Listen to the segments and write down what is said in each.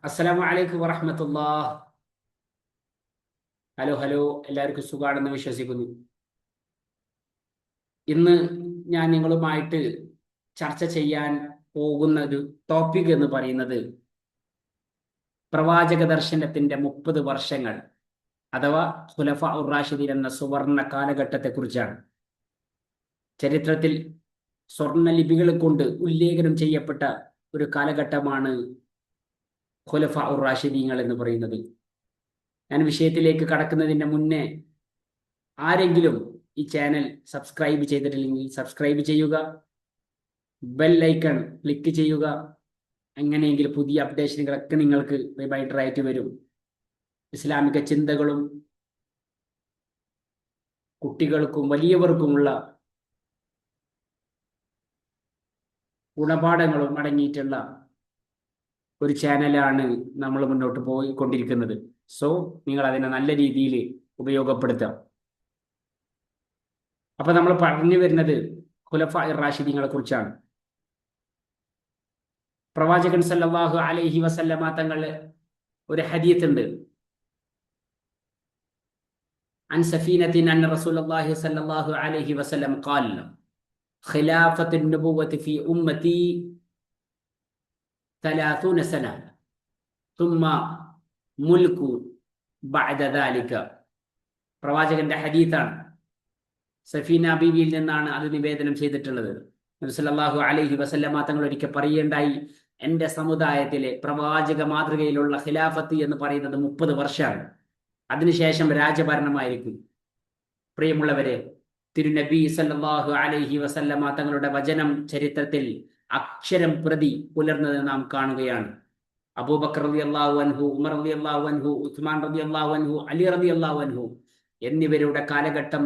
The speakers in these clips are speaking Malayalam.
അസ്സലാമു അലൈക്കും വറഹ്മത്തുള്ളാഹ്. ഹലോ ഹലോ, എല്ലാവർക്കും സുഖാണെന്ന് വിശ്വസിക്കുന്നു. ഇന്ന് ഞാൻ നിങ്ങളുമായിട്ട് ചർച്ച ചെയ്യാൻ പോകുന്ന ഒരു ടോപ്പിക് എന്ന് പറയുന്നത് പ്രവാചക ദർശനത്തിന്റെ 30 വർഷങ്ങൾ അഥവാ ഖുലഫാ ഉർ റാഷിദീൻ എന്ന സുവർണ കാലഘട്ടത്തെക്കുറിച്ചാണ്. ചരിത്രത്തിൽ സ്വർണ്ണ ലിപികൾ കൊണ്ട് ഉല്ലേഖനം ചെയ്യപ്പെട്ട ഒരു കാലഘട്ടമാണ് ഖുലഫാ ഉർ റാഷിദീങ്ങൾ എന്ന് പറയുന്നത്. ഞാൻ വിഷയത്തിലേക്ക് കടക്കുന്നതിന് മുന്നേ ആരെങ്കിലും ഈ ചാനൽ സബ്സ്ക്രൈബ് ചെയ്തിട്ടില്ലെങ്കിൽ സബ്സ്ക്രൈബ് ചെയ്യുക, ബെൽ ഐക്കൺ ക്ലിക്ക് ചെയ്യുക. അങ്ങനെയെങ്കിൽ പുതിയ അപ്ഡേഷനുകളൊക്കെ നിങ്ങൾക്ക് റിമൈൻഡർ ആയിട്ട് വരും. ഇസ്ലാമിക ചിന്തകളും കുട്ടികൾക്കും വലിയവർക്കുമുള്ള ഗുണപാഠങ്ങളും അടങ്ങിയിട്ടുള്ള ഒരു ചാനലാണ് നമ്മൾ മുന്നോട്ട് പോയിക്കൊണ്ടിരിക്കുന്നത്. സോ നിങ്ങൾ അതിനെ നല്ല രീതിയിൽ ഉപയോഗപ്പെടുത്താം. അപ്പൊ നമ്മൾ പറഞ്ഞു വരുന്നത് ഖുലഫാ റാഷിദീങ്ങളെ കുറിച്ചാണ്. പ്രവാചകൻ സല്ലല്ലാഹു അലൈഹി വസല്ലമ തങ്ങൾ ഒരു ഹദീത്ത് ഉണ്ട്. അൻ സഫീനത്തിൻ അൻ റസൂലുള്ളാഹി സല്ലല്ലാഹു അലൈഹി വസല്ലം ഖാൽ ഖിലാഫത്തുൻ നബുവത്തി ഫി ഉമ്മത്തി 30 സന തുമ്മ മുൽക്കു ബഅദ ദാലിക. പ്രവാചകന്റെ ഹദീത്താണ്. സഫീന ബീവിയിൽ നിന്നാണ് അത് നിവേദനം ചെയ്തിട്ടുള്ളത്. നബി സല്ലല്ലാഹു അലൈഹി വസല്ലമ തങ്ങൾ ഒരിക്കൽ പറയേണ്ടായി, എൻ്റെ സമുദായത്തിലെ പ്രവാചക മാതൃകയിലുള്ള ഖിലാഫത്ത് എന്ന് പറയുന്നത് 30 വർഷമാണ്. അതിനുശേഷം രാജഭരണമായിരിക്കും. പ്രിയമുള്ളവരെ, തിരുനബി സല്ലല്ലാഹു അലൈഹി വസല്ലമ തങ്ങളുടെ വചനം ചരിത്രത്തിൽ അക്ഷരം പ്രതി പുലർന്നത് നാം കാണുകയാണ്. അബൂബക്കർ റളിയല്ലാഹു അൻഹു, ഉമർ റളിയല്ലാഹു അൻഹു, ഉസ്മാൻ റളിയല്ലാഹു അൻഹു, അലി റളിയല്ലാഹു അൻഹു എന്നിവരുടെ കാലഘട്ടം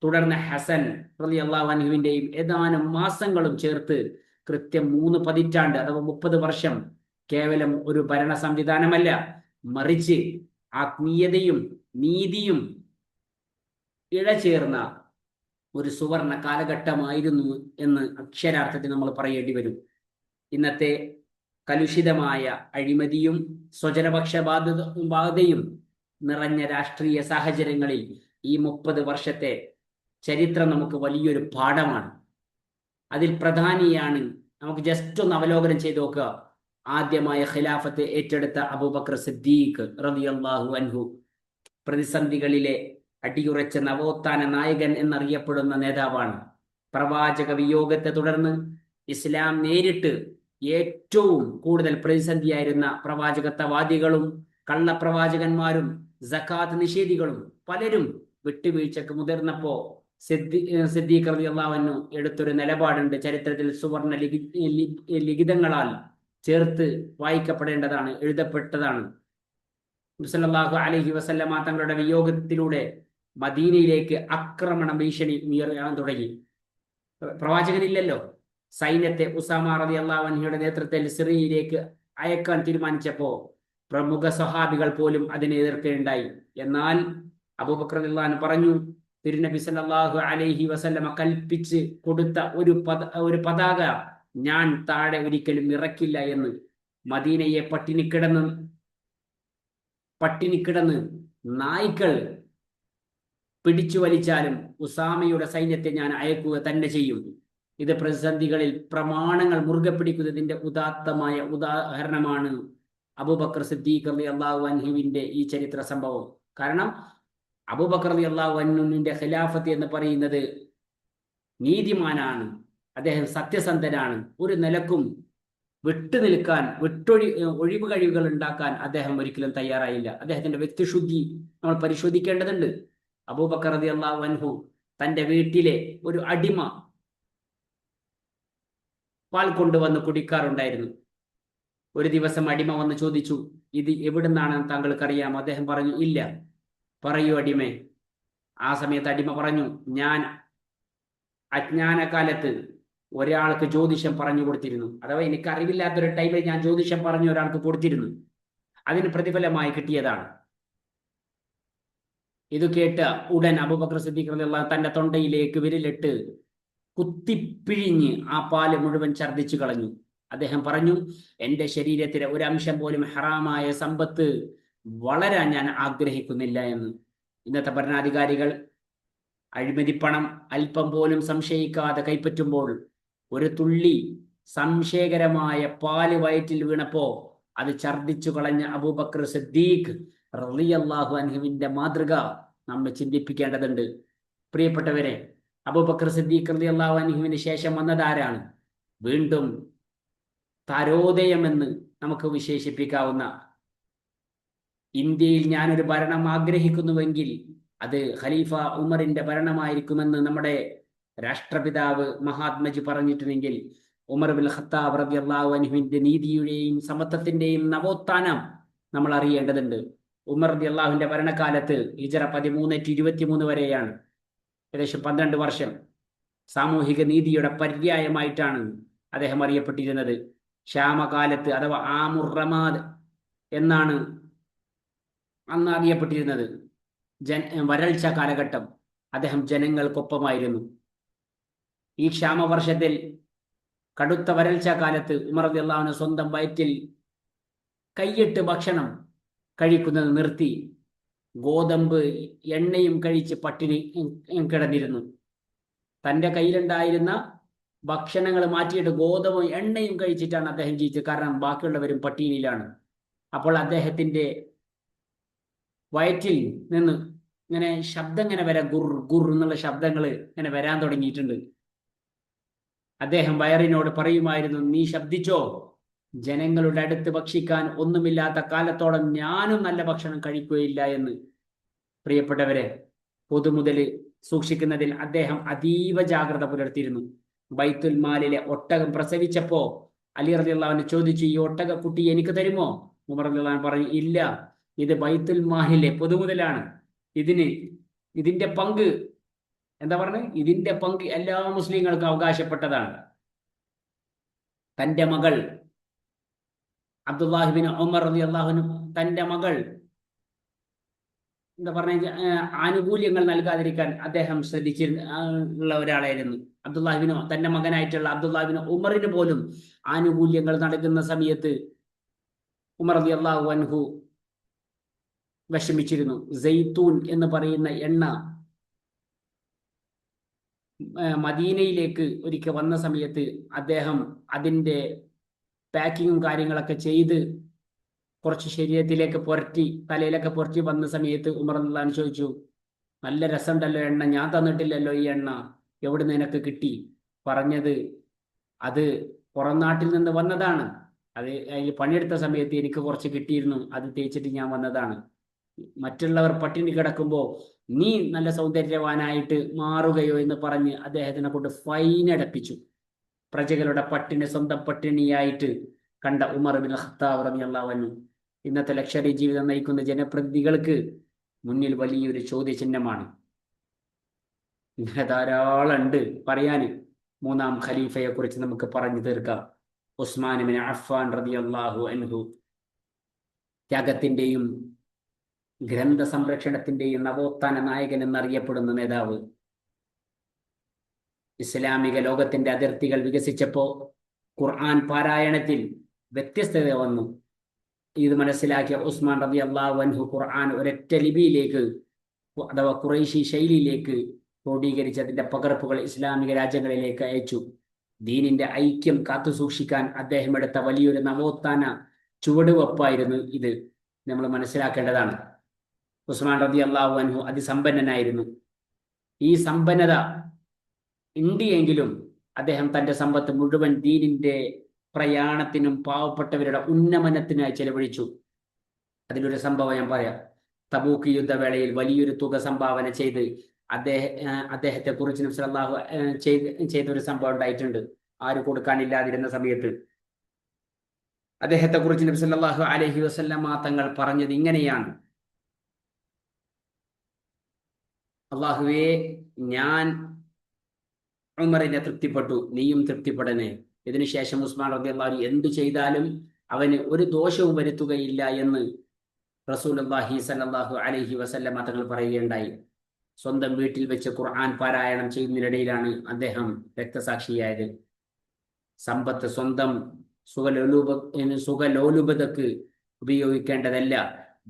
തുടർന്ന് ഹസൻ റളിയല്ലാഹു അൻഹുവിന്റെയും ഏതാനും മാസങ്ങളും ചേർത്ത് കൃത്യം 3 പതിറ്റാണ്ട് അഥവാ 30 വർഷം കേവലം ഒരു ഭരണ സംവിധാനമല്ല, മറിച്ച് ആത്മീയതയും നീതിയും ഇഴചേർന്ന ഒരു സുവർണ കാലഘട്ടമായിരുന്നു എന്ന് അക്ഷരാർത്ഥത്തിൽ നമ്മൾ പറയേണ്ടി വരും. ഇന്നത്തെ കലുഷിതമായ അഴിമതിയും സ്വജനപക്ഷപാതയും നിറഞ്ഞ രാഷ്ട്രീയ സാഹചര്യങ്ങളിൽ ഈ 30 വർഷത്തെ ചരിത്രം നമുക്ക് വലിയൊരു പാഠമാണ്. അതിൽ പ്രധാനിയാണ്, നമുക്ക് ജസ്റ്റ് ഒന്ന് അവലോകനം ചെയ്ത് നോക്കുക. ആദ്യമായ ഖിലാഫത്ത് ഏറ്റെടുത്ത അബൂബക്കർ സിദ്ദീഖ് റളിയല്ലാഹു അൻഹു പ്രതിസന്ധികളിലെ അടിയുറച്ച നവോത്ഥാന നായകൻ എന്നറിയപ്പെടുന്ന നേതാവാണ്. പ്രവാചക വിയോഗത്തെ തുടർന്ന് ഇസ്ലാം നേരിട്ട് ഏറ്റവും കൂടുതൽ പ്രതിസന്ധിയായിരുന്ന പ്രവാചകത്വവാദികളും കള്ളപ്രവാചകന്മാരും സക്കാത്ത് നിഷേധികളും പലരും വിട്ടുവീഴ്ചക്ക് മുതിർന്നപ്പോ സിദ്ദീഖ് റളിയല്ലാഹു അൻഹു എടുത്തൊരു നിലപാടുണ്ട്. ചരിത്രത്തിൽ സുവർണ ലിഖിതങ്ങളാൽ ചേർത്ത് വായിക്കപ്പെടേണ്ടതാണ്, എഴുതപ്പെട്ടതാണ്. സല്ലല്ലാഹു അലൈഹി വസല്ലമ തങ്ങളുടെ വിയോഗത്തിലൂടെ മദീനയിലേക്ക് ആക്രമണ ഭീഷണി ഉയരാൻ തുടങ്ങി. പ്രവാചകനില്ലല്ലോ. സൈന്യത്തെ ഉസാമ റളിയല്ലാഹു അൻഹുയുടെ നേതൃത്വത്തിൽ സിറിയയിലേക്ക് അയക്കാൻ തീരുമാനിച്ചപ്പോ പ്രമുഖ സ്വഹാബികൾ പോലും അതിനെ എതിർക്കുകയുണ്ടായി. എന്നാൽ അബൂബക്കർ റളിയല്ലാഹു അൻഹു പറഞ്ഞു, തിരുനബി സല്ലല്ലാഹു അലൈഹി വസല്ലമ കൽപ്പിച്ച് കൊടുത്ത ഒരു പതാക ഞാൻ താഴെ ഒരിക്കലും ഇറക്കില്ല എന്ന്. മദീനയെ പട്ടിണി കിടന്ന് നായ്ക്കൾ പിടിച്ചു വലിച്ചാലും ഉസാമയുടെ സൈന്യത്തെ ഞാൻ അയക്കുക തന്നെ ചെയ്യും. ഇത് പ്രതിസന്ധികളിൽ പ്രമാണങ്ങൾ മുറുകെ പിടിക്കുന്നതിന്റെ ഉദാത്തമായ ഉദാഹരണമാണ് അബൂബക്കർ സിദ്ദീഖ് റളിയല്ലാഹു അൻഹുവിന്റെ ഈ ചരിത്ര സംഭവം. കാരണം അബൂബക്കർ റളിയല്ലാഹു അൻഹുവിന്റെ ഖിലാഫത്ത് എന്ന് പറയുന്നത് നീതിമാനാണ്, അദ്ദേഹം സത്യസന്ധനാണ്. ഒരു നിലക്കും വിട്ടുനിൽക്കാൻ ഒഴിവ് കഴിവുകൾ ഉണ്ടാക്കാൻ അദ്ദേഹം ഒരിക്കലും തയ്യാറായില്ല. അദ്ദേഹത്തിന്റെ വ്യക്തിശുദ്ധി നമ്മൾ പരിശോധിക്കേണ്ടതുണ്ട്. അബൂബക്കർ റളിയല്ലാഹു അൻഹു തന്റെ വീട്ടിലെ ഒരു അടിമ പാൽ കൊണ്ടുവന്ന് കുടിക്കാറുണ്ടായിരുന്നു. ഒരു ദിവസം അടിമ വന്ന് ചോദിച്ചു, ഇത് എവിടുന്നാണെന്ന് താങ്കൾക്കറിയാമോ? അദ്ദേഹം പറഞ്ഞു, ഇല്ല. പറയൂ അടിമേ. ആ സമയത്ത് അടിമ പറഞ്ഞു, ഞാൻ അജ്ഞാനകാലത്ത് ഒരാൾക്ക് ജ്യോതിഷം പറഞ്ഞു കൊടുത്തിരുന്നു. അഥവാ എനിക്ക് അറിവില്ലാത്തൊരു ടൈമിൽ ഞാൻ ജ്യോതിഷം പറഞ്ഞു ഒരാൾക്ക് കൊടുത്തിരുന്നു. അതിന് പ്രതിഫലമായി കിട്ടിയതാണ്. ഇത് കേട്ട ഉടൻ അബൂബക്കർ സിദ്ദീഖ് റളിയല്ലാഹു തന്റെ തൊണ്ടയിലേക്ക് വിരലിട്ട് കുത്തിപ്പിഴിഞ്ഞ് ആ പാല് മുഴുവൻ ഛർദ്ദിച്ചു കളഞ്ഞു. അദ്ദേഹം പറഞ്ഞു, എൻ്റെ ശരീരത്തിലെ ഒരു അംശം പോലും ഹറാമായ സമ്പത്ത് വളരാൻ ഞാൻ ആഗ്രഹിക്കുന്നില്ല എന്ന്. ഇന്നത്തെ ഭരണാധികാരികൾ അഴിമതിപ്പണം അല്പം പോലും സംശയിക്കാതെ കൈപ്പറ്റുമ്പോൾ ഒരു തുള്ളി സംശയകരമായ പാല് വയറ്റിൽ വീണപ്പോ അത് ഛർദിച്ചു കളഞ്ഞ അബൂബക്കർ സിദ്ദീഖ് റളിയല്ലാഹു അൻഹുവിന്റെ മാതൃക നമ്മെ ചിന്തിപ്പിക്കേണ്ടതുണ്ട്. പ്രിയപ്പെട്ടവരെ, അബൂബക്കർ സിദ്ദീഖ് റളിയല്ലാഹു അൻഹുവിന് ശേഷം വന്നതാരാണ്? വീണ്ടും താരോദയമെന്ന് നമുക്ക് വിശേഷിപ്പിക്കാവുന്ന, ഇന്ത്യയിൽ ഞാനൊരു ഭരണം ആഗ്രഹിക്കുന്നുവെങ്കിൽ അത് ഖലീഫ ഉമറിന്റെ ഭരണമായിരിക്കുമെന്ന് നമ്മുടെ രാഷ്ട്രപിതാവ് മഹാത്മജി പറഞ്ഞിട്ടുണ്ടെങ്കിൽ ഉമർ ബിൻ ഖത്താബ് റളിയല്ലാഹു അൻഹുവിന്റെ നീതിയുടെയും സമത്വത്തിന്റെയും നവോത്ഥാനം നമ്മൾ അറിയേണ്ടതുണ്ട്. ഉമർ റളിയല്ലാഹുവിന്റെ ഭരണകാലത്ത് ഹിജറ 1323 വരെയാണ്, ഏകദേശം 12 വർഷം സാമൂഹിക നീതിയുടെ പര്യായമായിട്ടാണ് അദ്ദേഹം അറിയപ്പെട്ടിരുന്നത്. ക്ഷാമകാലത്ത് അഥവാ ആമുർ റമാദ് എന്നാണ് അന്ന് അറിയപ്പെട്ടിരുന്നത്. വരൾച്ച കാലഘട്ടം. അദ്ദേഹം ജനങ്ങൾക്കൊപ്പമായിരുന്നു. ഈ ക്ഷാമവർഷത്തിൽ, കടുത്ത വരൾച്ച കാലത്ത് ഉമർ റളിയല്ലാഹു അൻഹു സ്വന്തം വയറ്റിൽ കൈയിട്ട് ഭക്ഷണം കഴിക്കുന്നത് നിർത്തി ഗോതമ്പ് എണ്ണയും കഴിച്ച് പട്ടിണി കിടന്നിരുന്നു. തൻ്റെ കയ്യിലുണ്ടായിരുന്ന ഭക്ഷണങ്ങൾ മാറ്റിയിട്ട് ഗോതമ്പും എണ്ണയും കഴിച്ചിട്ടാണ് അദ്ദേഹം ജീവിച്ചത്. കാരണം ബാക്കിയുള്ളവരും പട്ടിണിയിലാണ്. അപ്പോൾ അദ്ദേഹത്തിൻ്റെ വയറ്റിൽ നിന്ന് ഇങ്ങനെ ശബ്ദം ഇങ്ങനെ വരാൻ, ഗുർ ഗുർ എന്നുള്ള ശബ്ദങ്ങൾ ഇങ്ങനെ വരാൻ തുടങ്ങിയിട്ടുണ്ട്. അദ്ദേഹം വയറിനോട് പറയുമായിരുന്നു, നീ ശബ്ദിച്ചോ, ജനങ്ങളുടെ അടുത്ത് ഭക്ഷിക്കാൻ ഒന്നുമില്ലാത്ത കാലത്തോളം ഞാനും നല്ല ഭക്ഷണം കഴിക്കുകയില്ല എന്ന്. പ്രിയപ്പെട്ടവരെ, പൊതുമുതല് സൂക്ഷിക്കുന്നതിൽ അദ്ദേഹം അതീവ ജാഗ്രത പുലർത്തിയിരുന്നു. ബൈത്തുൽ മാലിലെ ഒട്ടകം പ്രസവിച്ചപ്പോ അലി റളിയല്ലാഹു അൻഹു ചോദിച്ചു, ഈ ഒട്ടക കുട്ടി എനിക്ക് തരുമോ? ഉമർ റളിയല്ലാഹു അൻഹു പറഞ്ഞു, ഇല്ല, ഇത് ബൈത്തുൽ മാലിലെ പൊതുമുതലാണ്, ഇതിന്റെ പങ്ക് എന്താ പറഞ്ഞത്, ഇതിന്റെ പങ്ക് എല്ലാ മുസ്ലിങ്ങൾക്കും അവകാശപ്പെട്ടതാണ്. തന്റെ മകൾ അബ്ദുല്ലാഹി ബിൻ ഉമർ റളിയല്ലാഹു അൻഹു തന്റെ മകൾ എന്താ പറഞ്ഞ ആനുകൂല്യങ്ങൾ നൽകാതിരിക്കാൻ അദ്ദേഹം ശ്രദ്ധിച്ചിരുന്ന ഒരാളായിരുന്നു. അബ്ദുല്ലാഹിബിന്, തന്റെ മകനായിട്ടുള്ള അബ്ദുല്ലാഹിബിന് ഉമറിന് പോലും ആനുകൂല്യങ്ങൾ നൽകുന്ന സമയത്ത് ഉമർ റളിയല്ലാഹു അൻഹു വിഷമിച്ചിരുന്നു. സൈത്തൂൻ എന്ന് പറയുന്ന എണ്ണ മദീനയിലേക്ക് ഒരിക്കൽ വന്ന സമയത്ത് അദ്ദേഹം അതിൻ്റെ പാക്കിങ്ങും കാര്യങ്ങളൊക്കെ ചെയ്ത് കുറച്ച് ശരീരത്തിലേക്ക് പുരട്ടി, തലയിലൊക്കെ പുരട്ടി വന്ന സമയത്ത് ഉമർ റളിയല്ലാഹു അൻഹു ചോദിച്ചു, നല്ല രസമുണ്ടല്ലോ എണ്ണ, ഞാൻ തന്നിട്ടില്ലല്ലോ ഈ എണ്ണ, എവിടെ നിനക്ക് കിട്ടി? പറഞ്ഞത്, അത് പുറം നാട്ടിൽ നിന്ന് വന്നതാണ്, അത് അതിൽ പണിയെടുത്ത സമയത്ത് എനിക്ക് കുറച്ച് കിട്ടിയിരുന്നു, അത് തേച്ചിട്ട് ഞാൻ വന്നതാണ്. മറ്റുള്ളവർ പട്ടിണി കിടക്കുമ്പോൾ നീ നല്ല സൗന്ദര്യവാനായിട്ട് മാറുകയോ എന്ന് പറഞ്ഞ് അദ്ദേഹത്തിനെ കൊണ്ട് ഫൈൻ അടപ്പിച്ചു. പ്രജകളുടെ പട്ടിണി സ്വന്തം പട്ടിണിയായിട്ട് കണ്ട ഉമർ ബിൻ ഖത്താബ് റളിയല്ലാഹു അൻഹു ഇന്നത്തെ ലക്ഷറി ജീവിതം നയിക്കുന്ന ജനപ്രതിനിധികൾക്ക് മുന്നിൽ വലിയൊരു ചോദ്യചിഹ്നമാണ്. ഇങ്ങനെ ധാരാളം ഉണ്ട് പറയാൻ. മൂന്നാം ഖലീഫയെ കുറിച്ച് നമുക്ക് പറഞ്ഞു തീർക്കാം. ഉസ്മാൻ ബിൻ അഫ്ഫാൻ റളിയല്ലാഹു അൻഹു ത്യാഗത്തിന്റെയും ഗ്രന്ഥ സംരക്ഷണത്തിന്റെയും നവോത്ഥാന നായകൻ എന്നറിയപ്പെടുന്ന നേതാവ്. ഇസ്ലാമിക ലോകത്തിന്റെ അതിർത്തികൾ വികസിച്ചപ്പോൾ ഖുർആൻ പാരായണത്തിൽ വ്യത്യസ്തത വന്നു. ഇത് മനസ്സിലാക്കിയ ഉസ്മാൻ റളിയല്ലാഹു അൻഹു ഖുർആൻ ഒരൊറ്റ ലിപിയിലേക്ക് അഥവാ ഖുറൈശി ശൈലിയിലേക്ക് ക്രോഡീകരിച്ചതിന്റെ പകർപ്പുകൾ ഇസ്ലാമിക രാജ്യങ്ങളിലേക്ക് അയച്ചു. ദീനിന്റെ ഐക്യം കാത്തുസൂക്ഷിക്കാൻ അദ്ദേഹം എടുത്ത വലിയൊരു നവോത്ഥാന ചുവടുവെപ്പായിരുന്നു ഇത്. നമ്മൾ മനസ്സിലാക്കേണ്ടതാണ്. ഉസ്മാൻ റളിയല്ലാഹു അൻഹു അതിസമ്പന്നനായിരുന്നു. ഈ സമ്പന്നത ഇന്ത്യയെങ്കിലും അദ്ദേഹം തന്റെ സമ്പത്ത് മുഴുവൻ ദീനിന്റെ പ്രയാണത്തിനും പാവപ്പെട്ടവരുടെ ഉന്നമനത്തിനായി ചെലവഴിച്ചു. അതിലൊരു സംഭവം ഞാൻ പറയാം. തബൂക്ക് യുദ്ധവേളയിൽ വലിയൊരു തുക സംഭാവന ചെയ്ത് അദ്ദേഹത്തെ കുറിച്ച് നബി സല്ലല്ലാഹു ചെയ്തൊരു സംഭവം ഉണ്ടായിട്ടുണ്ട്. ആര് കൊടുക്കാനില്ലാതിരുന്ന സമയത്ത് അദ്ദേഹത്തെ കുറിച്ച് നബി സല്ലല്ലാഹു അലൈഹി വസല്ലമ തങ്ങൾ പറഞ്ഞത് ഇങ്ങനെയാണ്: അല്ലാഹുവേ, ഞാൻ ഉമറിനെ തൃപ്തിപ്പെട്ടു, നീയും തൃപ്തിപ്പെടണേ. ഇതിനുശേഷം ഉസ്മാൻ റളിയല്ലാഹു അൻഹു എന്തു ചെയ്താലും അവന് ഒരു ദോഷവും വരുത്തുകയില്ല എന്ന് റസൂലുള്ളാഹി സ്വല്ലല്ലാഹു അലൈഹി വസല്ലമ തങ്ങൾ പറയുകയുണ്ടായി. സ്വന്തം വീട്ടിൽ വെച്ച് ഖുർആൻ പാരായണം ചെയ്യുന്നതിനിടയിലാണ് അദ്ദേഹം രക്തസാക്ഷിയായത്. സമ്പത്ത് സ്വന്തം സുഖലോലുപതക്ക് ഉപയോഗിക്കേണ്ടതല്ല,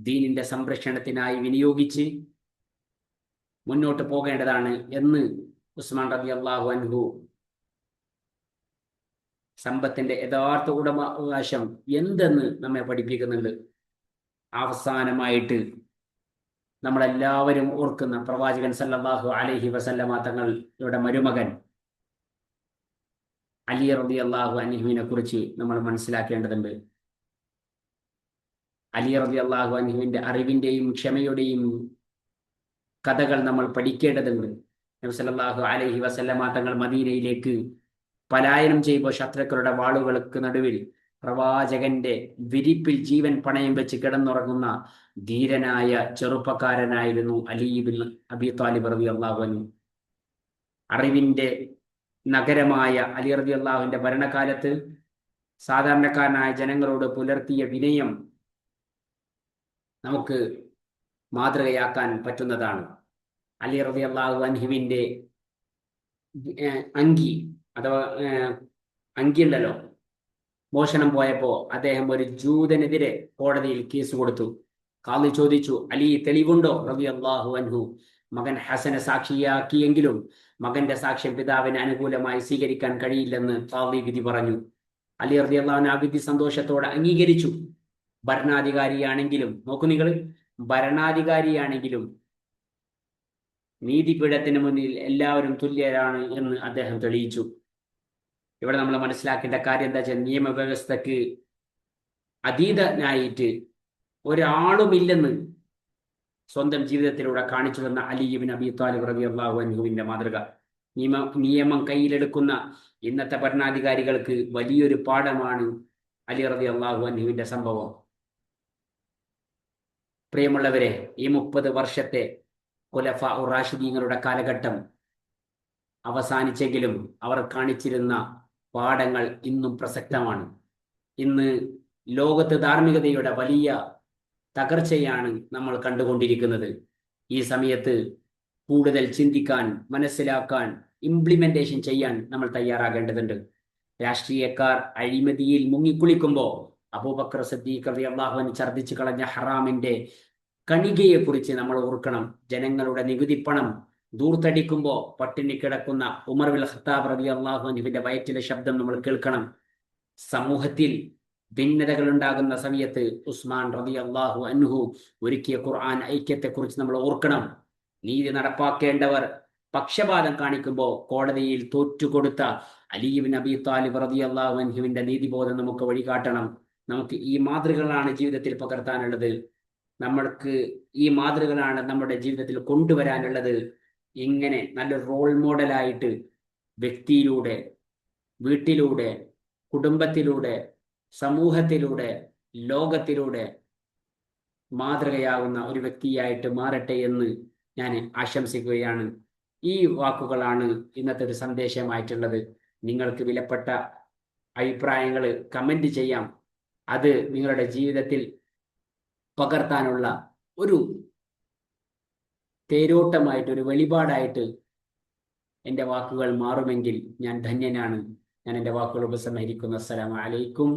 ദീനിന്റെ സംരക്ഷണത്തിനായി വിനിയോഗിച്ച് മുന്നോട്ട് പോകേണ്ടതാണ് എന്ന് ഉസ്മാൻ റളിയല്ലാഹു അൻഹു സമ്പത്തിന്റെ യഥാർത്ഥ ഉടമാവകാശം എന്തെന്ന് നമ്മെ പഠിപ്പിക്കുന്നുണ്ട്. അവസാനമായിട്ട് നമ്മളെല്ലാവരും ഓർക്കുന്ന പ്രവാചകൻ സല്ലല്ലാഹു അലൈഹി വസല്ലമ തങ്ങളുടെ മരുമകൻ അലി റളിയല്ലാഹു അൻഹുവിനെ കുറിച്ച് നമ്മൾ മനസ്സിലാക്കേണ്ടതുണ്ട്. അലി റളിയല്ലാഹു അൻഹുവിന്റെ അറിവിന്റെയും ക്ഷമയുടെയും കഥകൾ നമ്മൾ പഠിക്കേണ്ടതുണ്ട്. നബി സല്ലല്ലാഹു അലൈഹി വസല്ലമ തങ്ങൾ മദീനയിലേക്ക് പലായനം ചെയ്യുമ്പോൾ ശത്രുക്കളുടെ വാളുകൾക്ക് നടുവിൽ പ്രവാചകന്റെ വിരിപ്പിൽ ജീവൻ പണയം വെച്ച് കിടന്നുറങ്ങുന്ന ധീരനായ ചെറുപ്പക്കാരനായിരുന്നു അലി ഇബ്നു അബി ത്വാലിബ് റളിയല്ലാഹു അൻഹു. അറിവിന്റെ നഗരമായ അലി റളിയല്ലാഹുവിന്റെ ഭരണകാലത്ത് സാധാരണക്കാരനായ ജനങ്ങളോട് പുലർത്തിയ വിനയം നമുക്ക് മാതൃകയാക്കാൻ പറ്റുന്നതാണ്. അലി റളിയല്ലാഹു അൻഹുവിന്റെ അങ്കി അഥവാ അങ്കിയുണ്ടല്ലോ, മോഷണം പോയപ്പോ അദ്ദേഹം ഒരു ജൂതനെതിരെ കോടതിയിൽ കേസ് കൊടുത്തു. ഖാദി ചോദിച്ചു, അലി തെളിവുണ്ടോ? റളിയല്ലാഹു അൻഹു മകൻ ഹസനെ സാക്ഷിയാക്കിയെങ്കിലും മകന്റെ സാക്ഷ്യം പിതാവിന് അനുകൂലമായി സ്വീകരിക്കാൻ കഴിയില്ലെന്ന് ഖാദി വിധി പറഞ്ഞു. അലി റളിയല്ലാഹു അൻഹു ആ വിധി സന്തോഷത്തോടെ അംഗീകരിച്ചു. ഭരണാധികാരിയാണെങ്കിലും നോക്കൂ നിങ്ങൾ, ഭരണാധികാരിയാണെങ്കിലും നീതിപീഠത്തിന് മുന്നിൽ എല്ലാവരും തുല്യരാണ് എന്ന് അദ്ദേഹം തെളിയിച്ചു. ഇവിടെ നമ്മൾ മനസ്സിലാക്കേണ്ട കാര്യം എന്താ വെച്ചാൽ, നിയമവ്യവസ്ഥക്ക് അതീതനായിട്ട് ഒരാളുമില്ലെന്ന് സ്വന്തം ജീവിതത്തിലൂടെ കാണിച്ചു തന്ന അലി ഇബ്നു അബി ത്വാലിബ് റളിയല്ലാഹു അൻഹുവിന്റെ മാതൃക. നിയമം കയ്യിലെടുക്കുന്ന ഇന്നത്തെ ഭരണാധികാരികൾക്ക് വലിയൊരു പാഠമാണ് അലി റളിയല്ലാഹു അൻഹുവിന്റെ സംഭവം. പ്രിയമുള്ളവരെ, ഈ 30 വർഷത്തെ ഖുലഫാ റാഷിദീങ്ങളുടെ കാലഘട്ടം അവസാനിച്ചെങ്കിലും അവർ കാണിച്ചിരുന്ന പാഠങ്ങൾ ഇന്നും പ്രസക്തമാണ്. ഇന്ന് ലോകത്ത് ധാർമ്മികതയുടെ വലിയ തകർച്ചയാണ് നമ്മൾ കണ്ടുകൊണ്ടിരിക്കുന്നത്. ഈ സമയത്ത് കൂടുതൽ ചിന്തിക്കാൻ, മനസ്സിലാക്കാൻ, ഇംപ്ലിമെന്റേഷൻ ചെയ്യാൻ നമ്മൾ തയ്യാറാകേണ്ടതുണ്ട്. രാഷ്ട്രീയക്കാർ അഴിമതിയിൽ മുങ്ങിക്കുളിക്കുമ്പോൾ അബൂബക്കർ സിദ്ദീഖ് റളിയല്ലാഹു അൻഹു ഛർദ്ദിച്ചു കളഞ്ഞ ഹറാമിന്റെ കണികയെ കുറിച്ച് നമ്മൾ ഓർക്കണം. ജനങ്ങളുടെ നികുതിപ്പണം ദൂർത്തടിക്കുമ്പോൾ പട്ടിണി കിടക്കുന്ന ഉമർ ബിൻ ഖത്താബ് റളിയല്ലാഹു അൻഹുവിന്റെ വയറ്റിലെ ശബ്ദം നമ്മൾ കേൾക്കണം. സമൂഹത്തിൽ ഭിന്നതകൾ ഉണ്ടാകുന്ന സമയത്ത് ഉസ്മാൻ റളിയല്ലാഹു അൻഹു ഒരുക്കിയ ഖുർആൻ ഐക്യത്തെക്കുറിച്ച് നമ്മൾ ഓർക്കണം. നീതി നടപ്പാക്കേണ്ടവർ പക്ഷപാതം കാണിക്കുമ്പോൾ കോടതിയിൽ തോറ്റുകൊടുത്ത അലി ഇബ്നു അബി ത്വാലിബ് റളിയല്ലാഹു അൻഹുവിന്റെ നീതിബോധം നമുക്ക് വഴികാട്ടണം. നമുക്ക് ഈ മാതൃകകളാണ് ജീവിതത്തിൽ പകർത്താനുള്ളത്. നമ്മൾക്ക് ഈ മാതൃകകളാണ് നമ്മുടെ ജീവിതത്തിൽ കൊണ്ടുവരാനുള്ളത്. ഇങ്ങനെ നല്ലൊരു റോൾ മോഡലായിട്ട് വ്യക്തിയിലൂടെ, വീട്ടിലൂടെ, കുടുംബത്തിലൂടെ, സമൂഹത്തിലൂടെ, ലോകത്തിലൂടെ മാതൃകയാകുന്ന ഒരു വ്യക്തിയായിട്ട് മാറട്ടെ എന്ന് ഞാൻ ആശംസിക്കുകയാണ്. ഈ വാക്കുകളാണ് ഇന്നത്തെ ഒരു സന്ദേശമായിട്ടുള്ളത്. നിങ്ങൾക്ക് വിലപ്പെട്ട അഭിപ്രായങ്ങൾ കമന്റ് ചെയ്യാം. അത് നിങ്ങളുടെ ജീവിതത്തിൽ പകർത്താനുള്ള ഒരു തേരോട്ടമായിട്ട്, ഒരു വെളിപാടായിട്ട് എൻ്റെ വാക്കുകൾ മാറുമെങ്കിൽ ഞാൻ ധന്യനാണ്. ഞാൻ എൻ്റെ വാക്കുകൾ ഉപസംഹരിക്കുന്നു. അസ്സലാമു അലൈക്കും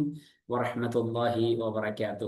വറഹ്മത്തുള്ളാഹി വബറകാതുഹു.